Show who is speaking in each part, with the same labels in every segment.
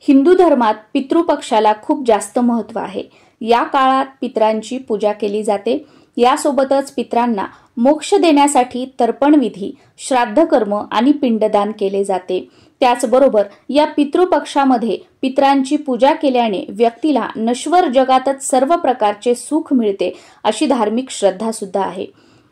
Speaker 1: हिंदू धर्मात पितृपक्षाला खूप जास्त महत्त्व आहे। या काळात पितरांची पूजा केली जाते। यासोबतच पितरांना मोक्ष देण्यासाठी तर्पणविधी, श्राद्ध कर्म आणि पिंडदान केले जाते। त्याचबरोबर या पितृपक्षामध्ये पितरांची पूजा केल्याने व्यक्तीला नश्वर जगातच सर्व प्रकारचे सुख मिळते अशी धार्मिक श्रद्धा सुद्धा आहे।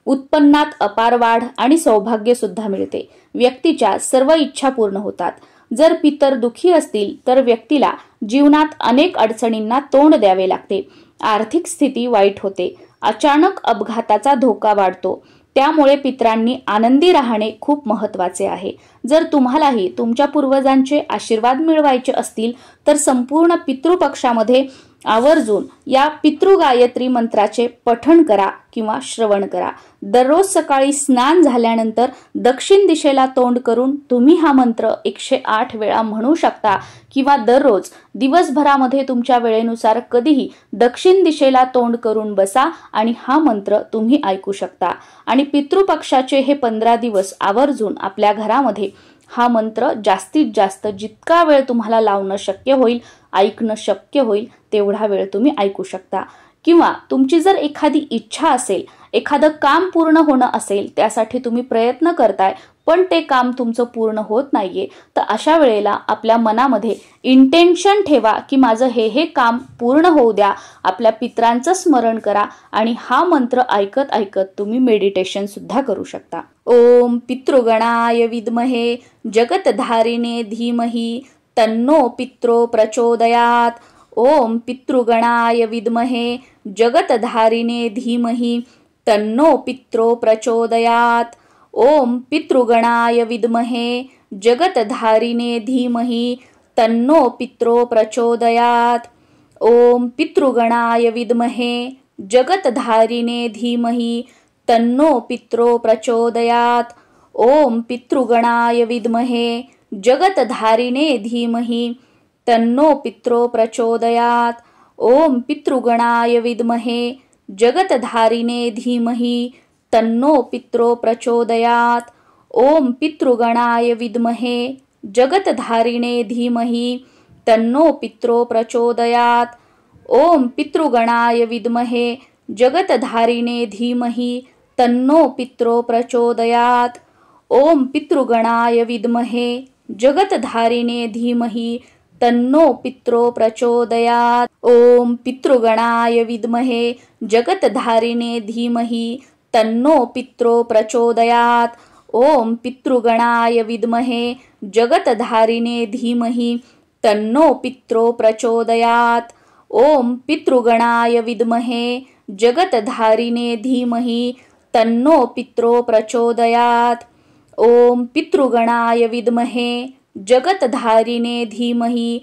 Speaker 1: उत्पन्नात अपार वाढ आणि सौभाग्य सुद्धा मिळते। व्यक्तीच्या सर्व इच्छा पूर्ण होतात। जर पितर दुखी असतील तर व्यक्तीला जीवनात अनेक अडचणींना तोंड द्यावे लागते। आर्थिक स्थिती वाईट होते। अचानक अपघाताचा धोका वाढतो। त्यामुळे पितरांनी आनंदी राहणे खूप महत्त्वाचे आहे। जर तुम्हालाही तुमच्या पूर्वजांचे आशीर्वाद मिळवायचे असतील तर संपूर्ण पितृपक्षामध्ये आवर्जून या पितृगायत्री मंत्राचे पठण करा किंवा श्रवण करा। दररोज सकाळी स्नान झाल्यानंतर दक्षिण दिशेला तोंड करून तुम्ही हा मंत्र 108 वेळा म्हणू शकता किंवा दररोज दिवसभरामध्ये तुमच्या वेळेनुसार कधीही दक्षिण दिशेला तोंड करून बसा आणि हा मंत्र तुम्ही ऐकू शकता। आणि पितृपक्षाचे हे 15 दिवस आवर्जून आपल्या घरामध्ये हा मंत्र जास्तीत जास्त जितका वेळ तुम्हाला लावणं शक्य होईल, ऐकणं शक्य होईल तेवढा वेळ तुम्ही ऐकू शकता। किंवा तुमची जर एखादी इच्छा असेल, एखादं काम पूर्ण होणं असेल, त्यासाठी तुम्ही प्रयत्न करताय पण ते काम तुमचं पूर्ण होत नाहीये, तर अशा वेळेला आपल्या मनामध्ये इंटेन्शन ठेवा की माझं हे काम पूर्ण होऊ द्या। आपल्या पितरांचं स्मरण करा आणि हा मंत्र ऐकत ऐकत तुम्ही मेडिटेशन सुद्धा करू शकता। ओम पितृगणाय विद्महे जगतधारिणे धीमहि तन्नो पित्रो प्रचोदयात। ओम पितृगणाय विद्महे जगतधारिणे धीमहि तन्नो पित्रो प्रचोदयात। ओम पितृगणाय विद्महे जगतधारिणे धीमहि तन्नो पित्रो प्रचोदयात। ओम पितृगणाय विद्महे जगतधारिणे धीमहि तन्नो पित्रो प्रचोदयात। ओम पितृगणाय विद्महे जगतधारिणे धीमहि तन्नो पित्रो प्रचोदयात। ओम पितृगणाय विद्महे जगतधारिणे धीमहि तन्नो पित्रो प्रचोदयात। ओम पितृगणाय विद्महे जगतधारिणे धीमहि तन्नो पित्रो प्रचोदयात। ओम पितृगणाय विद्महे जगतधारिणे धीमहि तन्नो पित्रो प्रचोदयात। ओम पितृगणाय विद्महे जगतधारिणे धीमहि तन्नो पित्रो प्रचोदयात। ओम पितृगणाय विद्महे जगतधारिणे धीमहि तन्नो पित्रो प्रचोदयात। ओम पितृगणाय विद्महे जगतधारिणे धीमहि तन्नो पित्रो प्रचोदयात। ओम पितृगणाय विद्महे जगतधारिणे धीमहि तन्नो पित्रो प्रचोदयात। ओम पितृगणाय विद्महे जगतधारिणे धीमहि तन्नो पित्रो प्रचोदयात। ओम पितृगणाय विद्महे जगतधारिणे धीमहि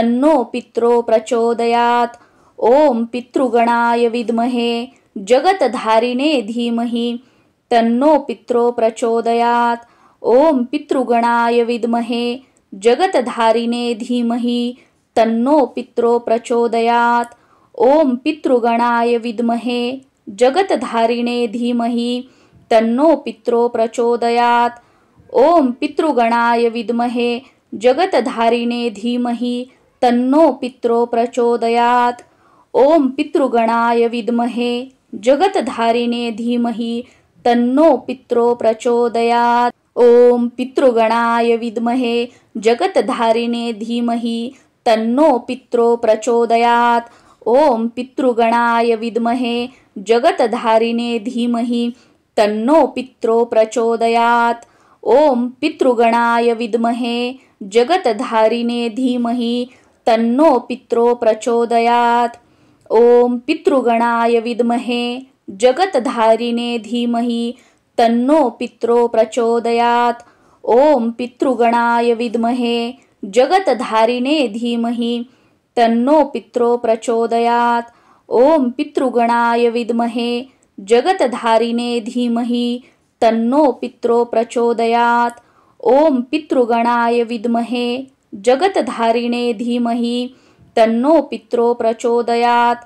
Speaker 1: तन्नो पित्रो प्रचोदयात। ओम पितृगणाय विद्महे जगतधारिणे धीमहि तन्नो पित्रो प्रचोदयात। ओम पितृगणाय विद्महे जगतधारिणे धीमहि तन्नो पित्रो प्रचोदयात। ओम पितृगणाय विद्महे जगतधारिणे धीमहि तन्नो पित्रो प्रचोदयात। ओम पितृगणाय विद्महे जगतधारिणे धीमहि तन्नो पित्रो प्रचोदयात। ओम पितृगणाय विद्महे जगतधारिणे धीमहि तन्नो पित्रो प्रचोदयात। ओम पितृगणाय विद्महे जगतधारिणे धीमहि तन्नो पित्रो प्रचोदयात। ओम पितृगणाय विद्महे जगतधारिणे धीमहि तन्नो पित्रो प्रचोदयात। ओम पितृगणाय विद्महे जगतधारिणे धीमहि तन्नो पित्रो प्रचोदयात। ओम पितृगणाय विद्महे जगतधारिणे धीमहि तन्नो पित्रो प्रचोदयात। ओम पितृगणाय विद्महे जगतधारिणे धीमहि तन्नो पित्रो प्रचोदयात। ओम पितृगणाय विद्महे जगतधारिणे धीमहि तन्नो पित्रो प्रचोदयात।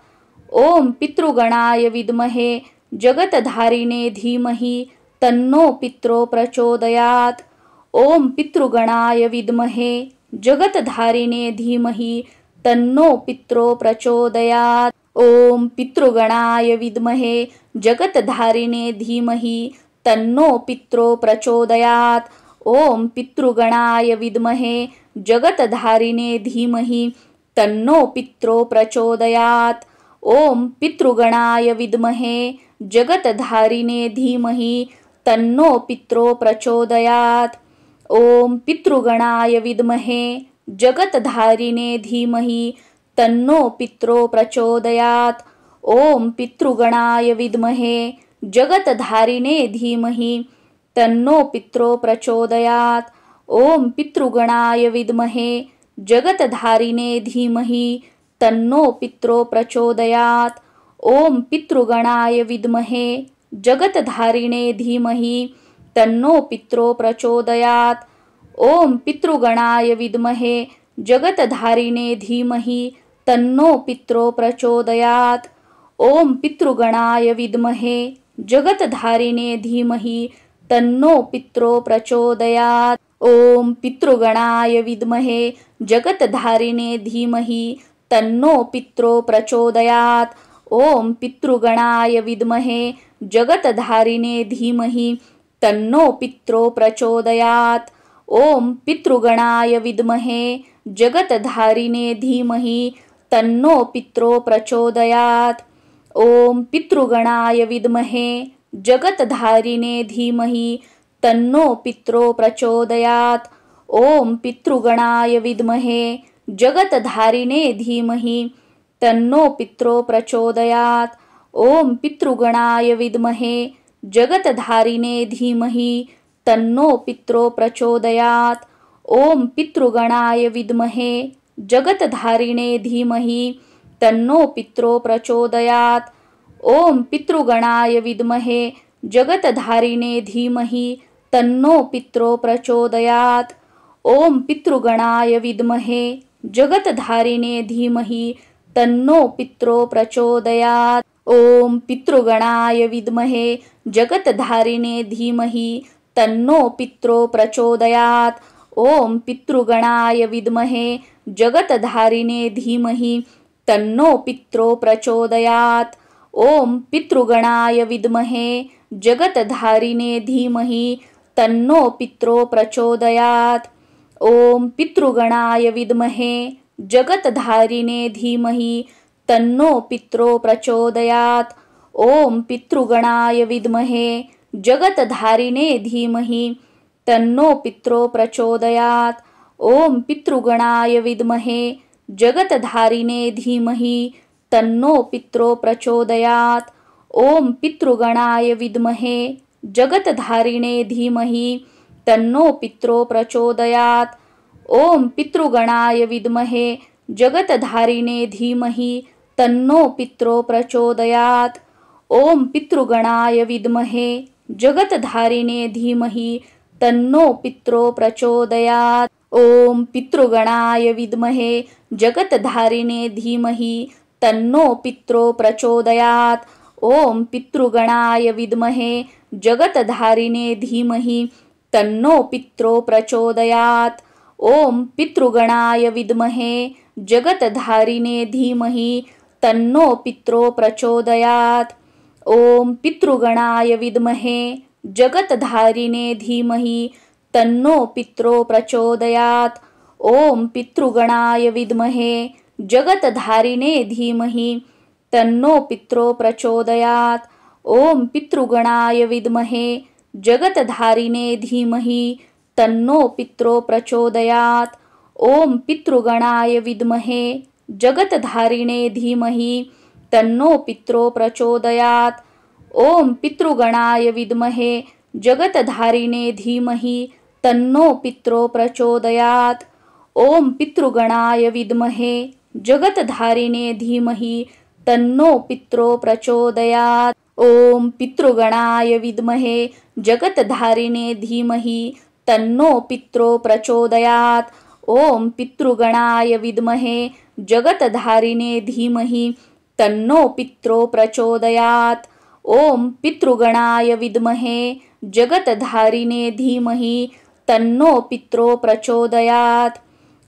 Speaker 1: ओम पितृगणाय विद्महे जगतधारिणे धीमहि तन्नो पित्रो प्रचोदयात। ओम पितृगणाय विद्महे जगतधारिणे धीमहि तन्नो पित्रो प्रचोदयात्। ओम पितृगणाय विद्महे जगतधारिणे धीमहि तन्नो पित्रो प्रचोदयात्। ओम पितृगणाय विद्महे जगतधारिणे धीमहि तन्नो पित्रो प्रचोदयात्। ओम पितृगणाय विद्महे जगतधारिणे धीमहि तन्नो पित्रो प्रचोदयात्। ओम पितृगणाय विद्महे जगतधारिणे धीमहि तन्नो पित्रो प्रचोदयात्। ओम पितृगणाय विद्महे जगतधारिणे धीमहि तन्नो पित्रो प्रचोदयात्। ओम पितृगणाय विद्महे जगतधारिणे धीमहि तन्नो पित्रो प्रचोदयात्। ओम पितृगणाय विद्महे जगतधारिणे धीमहि तन्नो पित्रो प्रचोदयात्। ओम पितृगणाय विद्महे जगतधारिणे धीमहि तन्नो पित्रो प्रचोदयात्। ओम पितृगणाय विद्महे जगतधारिणे धीमहि तन्नो पित्रो प्रचोदयात्। ओम पितृगणाय विद्महे जगतधारिणे धीमहि तन्नो पित्रो प्रचोदयात्। ओम पितृगणाय विद्महे जगतधारिणे धीमहि तन्नो पित्रो प्रचोदयात्। ओम पितृगणाय विद्महे जगतधारिणे धीमहि तन्नो पित्रो प्रचोदयात्। ओम पितृगणाय विद्महे जगतधारिणे धीमहि तन्नो पित्रो प्रचोदयात्। ओम पितृगणाय विद्महे जगतधारिणे धीमहि तन्नो पित्रो प्रचोदयात्। ओम पितृगणाय विद्महे जगतधारिणे धीमहि तन्नो पित्रो प्रचोदयात्। ओम पितृगणाय विद्महे जगतधारिणे धीमहि तन्नो पित्रो प्रचोदयात्। ओम पितृगणाय विद्महे जगतधारिणे धीमहि तन्नो पित्रो प्रचोदयात्। ओम पितृगणाय विद्महे जगतधारिणे धीमहि तन्नो पित्रो प्रचोदयात्। ओम पितृगणाय विद्महे जगतधारिणे धीमहि तन्नो पित्रो प्रचोदयात्। ओम पितृगणाय विद्महे जगतधारिणे धीमहि तन्नो पित्रो प्रचोदयात्। ओम पितृगणाय विद्महे जगतधारिणे धीमहि तन्नो पित्रो प्रचोदयात्। ओम पितृगणाय विद्महे जगतधारिणे धीमहि तन्नो पित्रो प्रचोदयात्। ओम पितृगणाय विद्महे जगतधारिणे धीमहि तन्नो पित्रो प्रचोदयात्। ओम पितृगणाय विद्महे जगतधारिणे धीमहि तन्नो पित्रो प्रचोदयात्। ओम पितृगणाय विद्महे जगतधारिणे धीमहि तन्नो पित्रो प्रचोदयात्। ओम पितृगणाय विद्महे जगतधारिणे धीमहि तन्नो पित्रो प्रचोदयात्। ओम पितृगणाय विद्महे जगतधारिणे धीमहि तन्नो पित्रो प्रचोदयात्। ओम पितृगणाय विद्महे जगतधारिणे धीमहि तन्नो पित्रो प्रचोदयात्। ओम पितृगणाय विद्महे जगतधारिणे धीमहि तन्नो पित्रो प्रचोदयात्। ओम पितृगणाय विद्महे जगतधारिणे धीमहि तन्नो पित्रो प्रचोदयात्। ओम पितृगणाय विद्महे जगतधारिणे धीमहि तन्नो पित्रो प्रचोदयात्। ओम पितृगणाय विद्महे जगतधारिणे धीमहि तन्नो पित्रो प्रचोदयात्। ओम पितृगणाय विद्महे जगतधारिणे धीमहि तन्नो पित्रो प्रचोदयात्। ओम पितृगणाय विद्महे जगतधारिणे धीमहि तन्नो पित्रो प्रचोदयात्। ओम पितृगणाय विद्महे जगतधारिणे धीमहि तन्नो पित्रो प्रचोदयात्। ओम पितृगणाय विद्महे जगतधारिणे धीमहि तन्नो पित्रो प्रचोदयात्। ओम पितृगणाय विद्महे जगतधारिणे धीमहि तन्नो पित्रो प्रचोदयात्। ओम पितृगणाय विद्महे जगतधारिणे धीमहि तन्नो पित्रो प्रचोदयात्। ओम पितृगणाय विद्महे जगतधारिणे धीमहि तन्नो पित्रो प्रचोदयात्।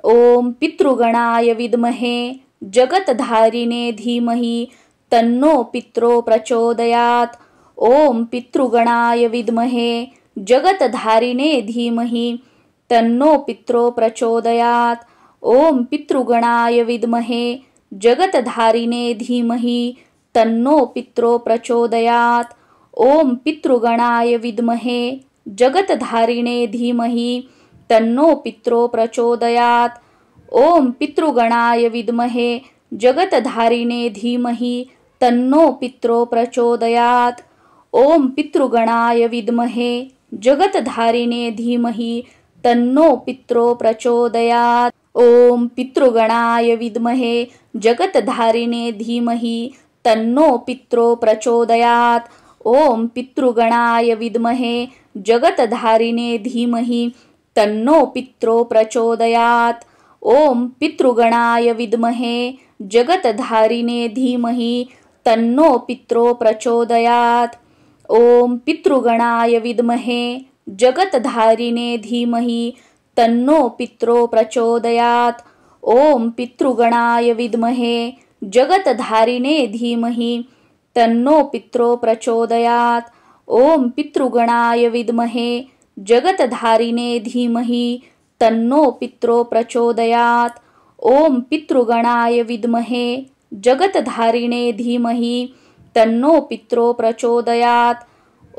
Speaker 1: ओम पितृगणाय विद्महे जगतधारिणे धीमहि तन्नो पित्रो प्रचोदयात्। ओम पितृगणाय विद्महे जगतधारिणे धीमहि तन्नो पित्रो प्रचोदयात्। ओम पितृगणाय विद्महे जगतधारिणे धीमहि तन्नो पित्रो प्रचोदयात्। ओम पितृगणाय विद्महे जगतधारिणे धीमहि तन्नो पित्रो प्रचोदयात्। ओम पितृगणाय विद्महे जगतधारिणे धीमहि तन्नो पित्रो प्रचोदयात्। ओम पितृगणाय विद्महे जगतधारिणे धीमहि तन्नो पित्रो प्रचोदयात्। ओम पितृगणाय विद्महे जगतधारिणे धीमहि तन्नो पित्रो प्रचोदयात्। ओम पितृगणाय विद्महे जगतधारिणे धीमहि तन्नो पित्रो प्रचोदयात्। ओम पितृगणाय विद्महे जगतधारिणे धीमहि तन्नो पित्रो प्रचोदयात्। ओम पितृगणाय विद्महे जगतधारिणे धीमहि तन्नो पित्रो प्रचोदयात्। ओम पितृगणाय विद्महे जगतधारिणे धीमहि तन्नो पित्रो प्रचोदयात्। ओम पितृगणाय विद्महे जगतधारिणे धीमहि तन्नो पित्रो प्रचोदयात्। ओम पितृगणाय विद्महे जगतधारिणे धीमहि तन्नो पित्रो प्रचोदयात्।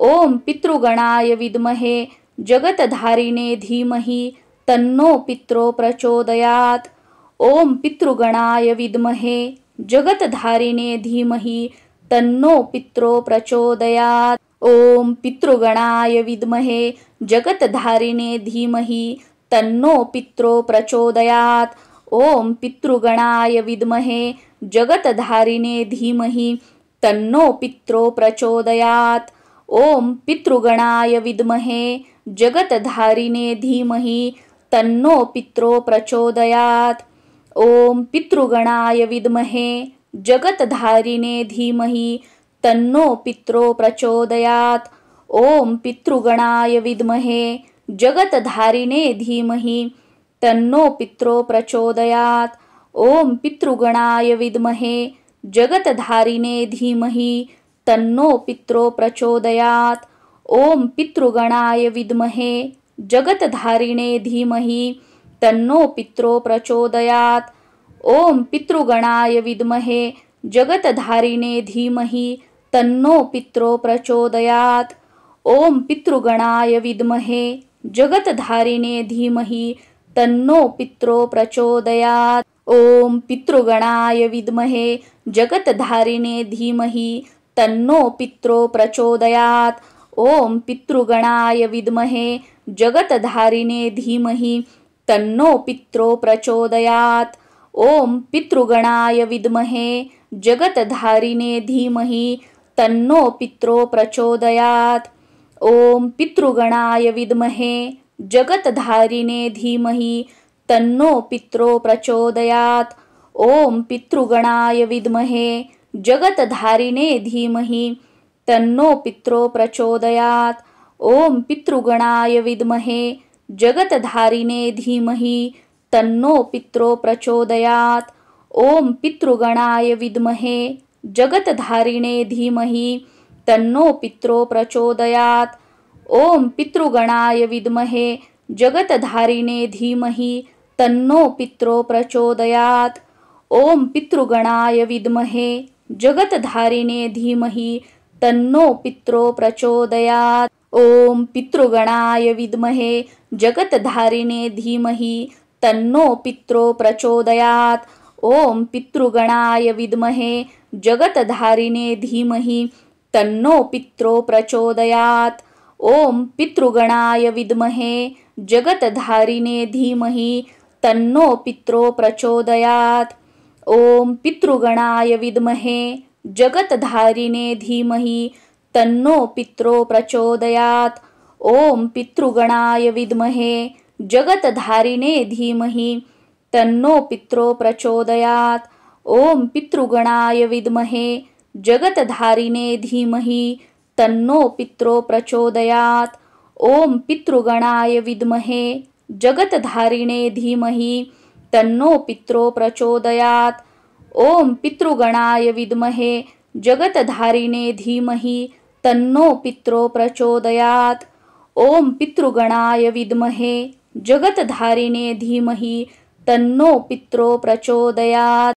Speaker 1: ओम पितृगणाय विद्महे जगतधारिणे धीमहि तन्नो पित्रो प्रचोदयात्। ओम पितृगणाय विद्महे जगतधारिणे धीमहि तन्नो पित्रो प्रचोदयात्। ओम पितृगणाय विद्महे जगतधारिणे धीमहि तन्नो पित्रो प्रचोदयात्। ओम पितृगणाय विद्महे जगतधारिणे धीमहि तन्नो पित्रो प्रचोदयात्। ओम पितृगणाय विद्महे जगतधारिणे धीमहि तन्नो पित्रो प्रचोदयात्। ओम पितृगणाय विद्महे जगतधारिणे धीमहि तन्नो पित्रो प्रचोदयात्। ओम पितृगणाय विद्महे जगतधारिणे धीमहि तन्नो पित्रो प्रचोदयात्। ओम पितृगणाय विद्महे जगतधारिणे धीमहि तन्नो पित्रो प्रचोदयात्। ओम पितृगणाय विद्महे जगतधारिणे धीमहि तन्नो पित्रो प्रचोदयात्। ओम पितृगणाय विद्महे जगतधारिणे धीमहि तन्नो पित्रो प्रचोदयात्। ओम पितृगणाय विद्महे जगतधारिणे धीमहि तन्नो पित्रो प्रचोदयात्। ओम पितृगणाय विद्महे जगतधारिणे धीमहि तन्नो पित्रो प्रचोदयात्। ओम पितृगणाय विद्महे जगतधारिणे धीमहि तन्नो पित्रो प्रचोदयात्। ओम पितृगणाय विद्महे जगतधारिणे धीमहि तन्नो पित्रो प्रचोदयात्। ओम पितृगणाय विद्महे जगतधारिणे धीमहि तन्नो पित्रो प्रचोदयात्। ओम पितृगणाय विद्महे जगतधारिणे धीमहि तन्नो पित्रो प्रचोदयात्। ओम पितृगणाय विद्महे जगतधारिणे धीमहि तन्नो पित्रो प्रचोदयात्। ओम पितृगणाय विद्महे जगतधारिणे धीमहि तन्नो पित्रो प्रचोदयात्। ओम पितृगणाय विद्महे जगतधारिणे धीमहि तन्नो पित्रो प्रचोदयात्। ओम पितृगणाय विद्महे जगतधारिणे धीमहि तन्नो पित्रो प्रचोदयात्। ओम पितृगणाय विद्महे जगतधारिणे धीमहि तन्नो पित्रो प्रचोदयात्। ओम पितृगणाय विद्महे जगतधारिणे धीमहि तन्नो पित्रो प्रचोदयात्। ओम पितृगणाय विद्महे जगतधारिणे धीमहि तन्नो पित्रो प्रचोदयात्। ओम पितृगणाय विद्महे जगतधारिणे धीमहि तन्नो पित्रो प्रचोदयात्। ओम पितृगणाय विद्महे जगतधारिणे धीमहि तन्नो पित्रो प्रचोदयात्। ओम पितृगणाय विद्महे जगतधारिणे धीमहि तन्नो पित्रो प्रचोदयात्। ओम पितृगणाय विद्महे जगतधारिणे धीमहि तन्नो पित्रो प्रचोदयात्। ओम पितृगणाय विद्महे जगतधारिणे धीमहि तन्नो पित्रो प्रचोदयात्। ओम पितृगणाय विद्महे जगतधारिणे धीमहि तन्नो पित्रो प्रचोदयात्।